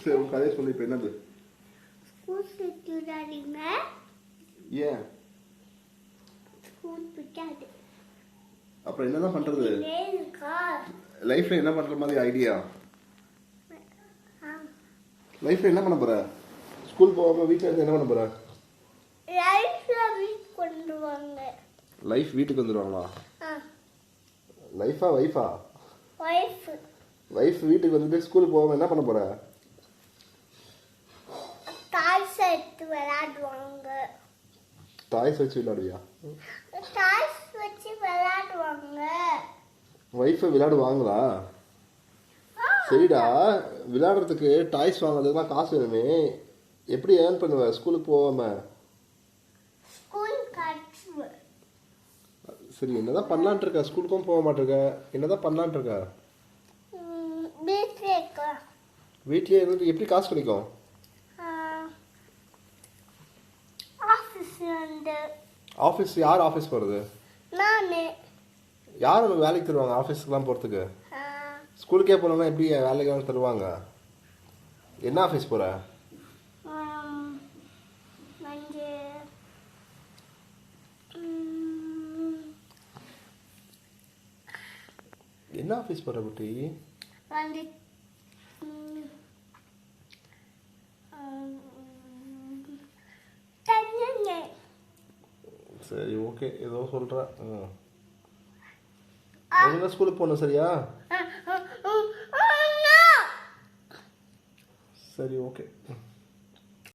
சரி உன் கதையை சொல்லி இப்போ என்னது? ஸ்கூல் சுற்றுறாதீங்க. ஏன்? ஸ்கூல் பிடிக்காது. அப்புறம் என்னதான் பண்றது? இருக்கா லைஃப்ல என்ன பண்ற மாதிரி ஐடியா? லைஃப்ல என்ன பண்ண போற? ஸ்கூல் போகாம வீட்ல இருந்து என்ன பண்ண போற? லைஃப்ல வீட்டுக்கு வந்துருவாங்க. லைஃப் வீட்டுக்கு வந்துருவாங்களா? லைஃபா வைஃபா? வைஃப். வைஃப் வீட்டுக்கு வந்துட்டு ஸ்கூல் போகாம என்ன பண்ண போற? டாய்ஸ் எடுத்து விளையாடுவாங்க. டாய்ஸ் வச்சு விளையாடுவியா? டாய்ஸ் வச்சு விளையாடுவாங்க. வைஃப் விளையாடுவாங்களா? சரிடா, விளையாடுறதுக்கு டாய்ஸ் வாங்குறதுக்குலாம் காசு வேணுமே, எப்படி ஏர்ன் பண்ணுவ ஸ்கூலுக்கு போகாம? ஸ்கூல் கட்டுவேன். சரி, என்னதான் பண்ணலான்ட்டு இருக்க? ஸ்கூலுக்கும் போக மாட்டிருக்க, என்னதான் பண்ணலான்ட்டு இருக்க? வீட்லயே இருந்துட்டு எப்படி காசு கிடைக்கும்? ஆஃபீஸ் யார் ஆஃபீஸ் போகிறது? நானே. யார் உனக்கு வேலைக்கு தருவாங்க ஆஃபீஸ்க்குலாம் போகிறதுக்கு? ஸ்கூலுக்கே போனோம்னா எப்படி வேலைக்கு தருவாங்க? என்ன ஆஃபீஸ் போகிற? என்ன ஆஃபீஸ் போகிற குட்டி? சரி ஓகே, ஏதோ சொல்கிறேன். ஒழுங்கா ஸ்கூலுக்கு போகணும் சரியா? சரி ஓகே.